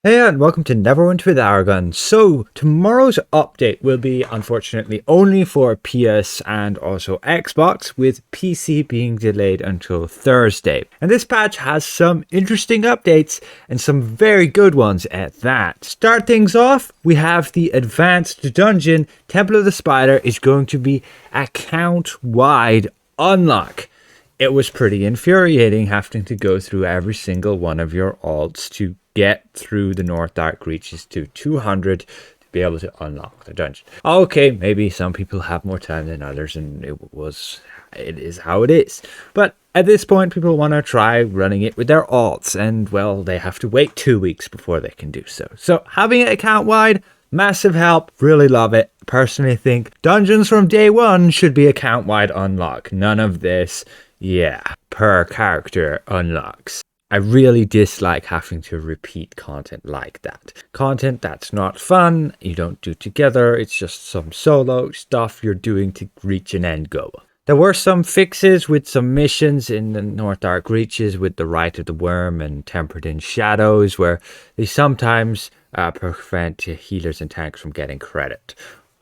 Hey and welcome to Neverwinter with Aragon. So tomorrow's update will be unfortunately only for PS and also Xbox, with PC being delayed until Thursday. And this patch has some interesting updates and some very good ones at that. To start things off, we have the advanced dungeon. Temple of the Spider is going to be account-wide unlock. It was pretty infuriating having to go through every single one of your alts to get through the North Dark Reaches to 200 to be able to unlock the dungeon. Okay, maybe some people have more time than others and it is how it is. But at this point, people want to try running it with their alts, and well, they have to wait 2 weeks before they can do so. So having it account wide, massive help, really love it. Personally think dungeons from day one should be account wide unlock. None of this, per character unlocks. I really dislike having to repeat content like that. Content that's not fun, you don't do together, it's just some solo stuff you're doing to reach an end goal. There were some fixes with some missions in the North Dark Reaches with the Rite of the Worm and Tempered in Shadows, where they sometimes prevent healers and tanks from getting credit.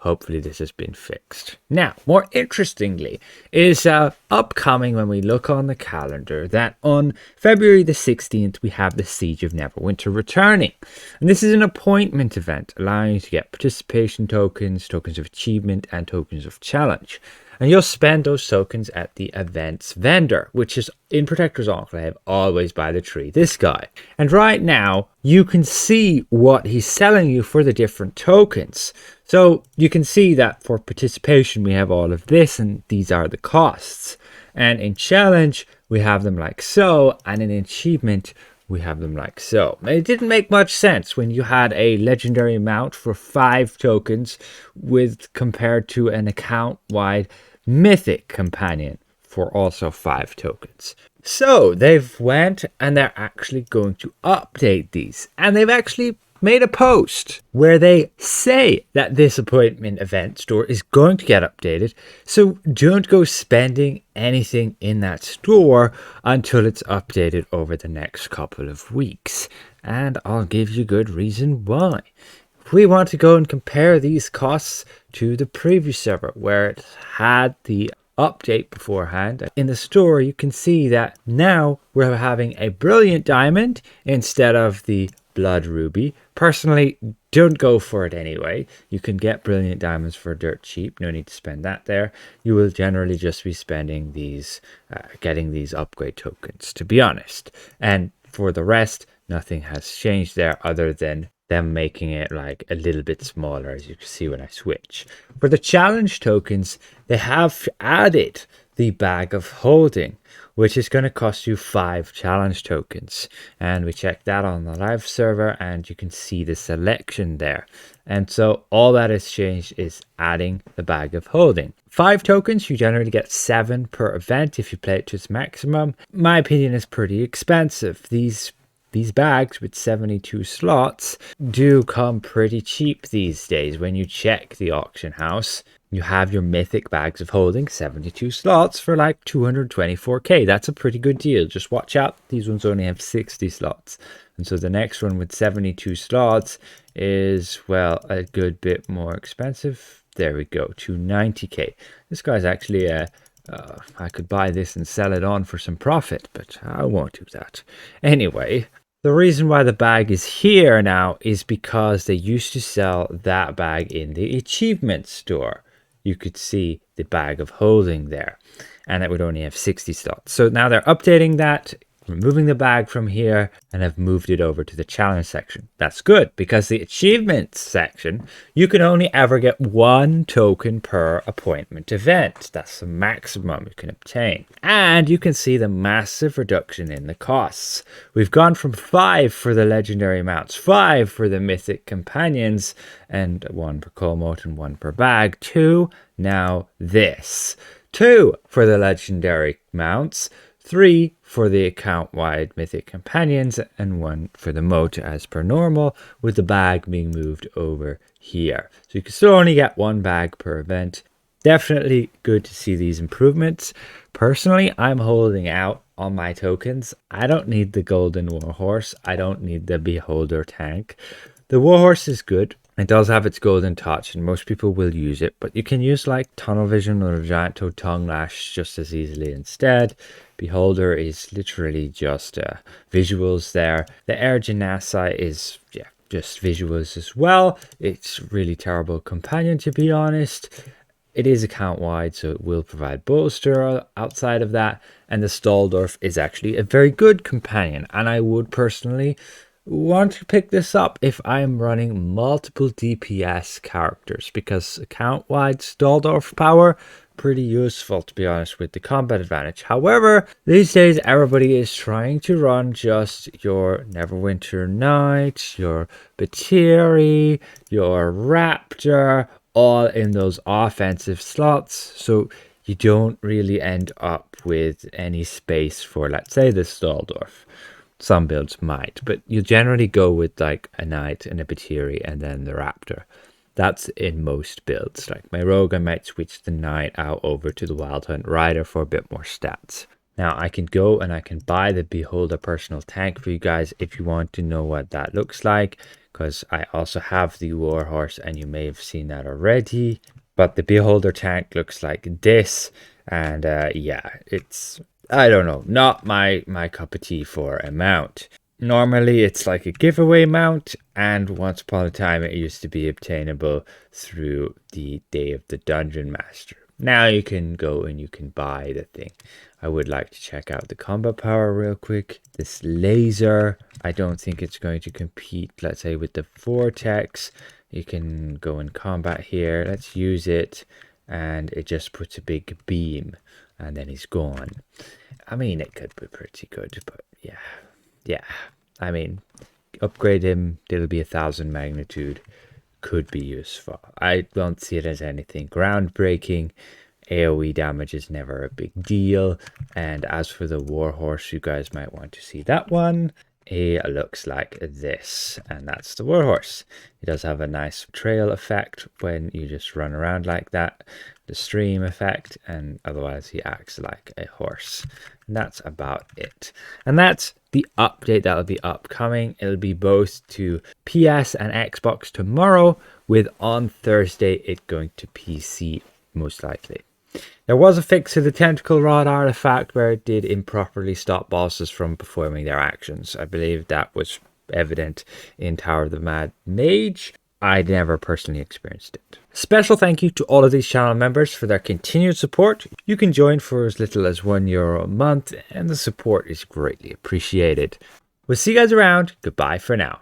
Hopefully this has been fixed. Now, more interestingly, is upcoming when we look on the calendar that on February the 16th, we have the Siege of Neverwinter returning. And this is an appointment event allowing you to get participation tokens, tokens of achievement, and tokens of challenge. And you'll spend those tokens at the events vendor, which is in Protector's Enclave, always by the tree, this guy. And right now, you can see what he's selling you for the different tokens. So you can see that for participation, we have all of this, and these are the costs. And in challenge, we have them like so, and in achievement, we have them like so. It didn't make much sense when you had a legendary mount for 5 tokens with compared to an account-wide mythic companion for also 5 tokens. So they've went and they're actually going to update these, and they've actually made a post where they say that this appointment event store is going to get updated. So don't go spending anything in that store until it's updated over the next couple of weeks. And I'll give you good reason why. If we want to go and compare these costs to the previous server where it had the update beforehand, in the store you can see that now we're having a brilliant diamond instead of the blood ruby. Personally, don't go for it anyway. You can get brilliant diamonds for dirt cheap. No need to spend that there. You will generally just be spending these, getting these upgrade tokens, to be honest. And for the rest, nothing has changed there other than them making it like a little bit smaller, as you can see when I switch. For the challenge tokens, they have added the bag of holding, which is going to cost you 5 challenge tokens. And we checked that on the live server, and you can see the selection there. And so all that has changed is adding the bag of holding. 5 tokens, you generally get 7 per event if you play it to its maximum. My opinion is pretty expensive. These bags with 72 slots do come pretty cheap these days. When you check the auction house, you have your mythic bags of holding, 72 slots for like 224k. That's a pretty good deal. Just watch out, these ones only have 60 slots. And so the next one with 72 slots is, well, a good bit more expensive. There we go, 290k. This guy's actually I could buy this and sell it on for some profit, but I won't do that. Anyway, the reason why the bag is here now is because they used to sell that bag in the achievement store. You could see the bag of holding there, and it would only have 60 slots. So now they're updating that, removing the bag from here, and have moved it over to the challenge section. That's good, because the achievements section, you can only ever get 1 token per appointment event. That's the maximum you can obtain. And you can see the massive reduction in the costs. We've gone from 5 for the legendary mounts, 5 for the mythic companions, and 1 per coal mote and 1 per bag, to now this. 2 for the legendary mounts, 3 for the account-wide mythic companions, and 1 for the moat as per normal, with the bag being moved over here. So you can still only get 1 bag per event. definitely good to see these improvements. Personally, I'm holding out on my tokens. I don't need the golden warhorse. I don't need the beholder tank. The warhorse is good. It does have its golden touch and most people will use it, but you can use like tunnel vision or giant toe tongue lash just as easily instead. Beholder is literally just visuals there. The air genasi is just visuals as well. It's really terrible companion, to be honest. It is account wide, so it will provide bolster outside of that. And the Stalldorf is actually a very good companion, and I would personally want to pick this up if I'm running multiple DPS characters, because account wide Stalldorf power, pretty useful, to be honest, with the combat advantage. However, these days everybody is trying to run just your Neverwinter Knight, your Batiri, your Raptor, all in those offensive slots, so you don't really end up with any space for, let's say, the Stalldorf. Some builds might, but you generally go with like a Knight and a Batiri and then the Raptor. That's in most builds. Like my Rogue, I might switch the Knight out over to the Wild Hunt Rider for a bit more stats. Now I can go and I can buy the Beholder personal tank for you guys if you want to know what that looks like, because I also have the Warhorse and you may have seen that already. But the Beholder tank looks like this, and yeah, it's, I don't know, not my cup of tea for a mount. Normally it's like a giveaway mount, and once upon a time it used to be obtainable through the Day of the Dungeon Master. Now you can go and you can buy the thing. I would like to check out the combat power real quick. This laser, I don't think it's going to compete, let's say, with the Vortex. You can go in combat here. Let's use it, and it just puts a big beam, and then he's gone. I mean, it could be pretty good, but yeah. I mean, upgrade him, it'll be 1000 magnitude. Could be useful. I don't see it as anything groundbreaking. AoE damage is never a big deal. And as for the Warhorse, you guys might want to see that one. It looks like this, and that's the Warhorse. It does have a nice trail effect when you just run around like that, the stream effect, and otherwise he acts like a horse. And that's about it. And that's the update that'll be upcoming. It'll be both to PS and Xbox tomorrow, with on Thursday it going to PC most likely. There was a fix to the Tentacle Rod artifact where it did improperly stop bosses from performing their actions. I believe that was evident in Tower of the Mad Mage. I never personally experienced it. Special thank you to all of these channel members for their continued support. You can join for as little as €1 a month, and the support is greatly appreciated. We'll see you guys around. Goodbye for now.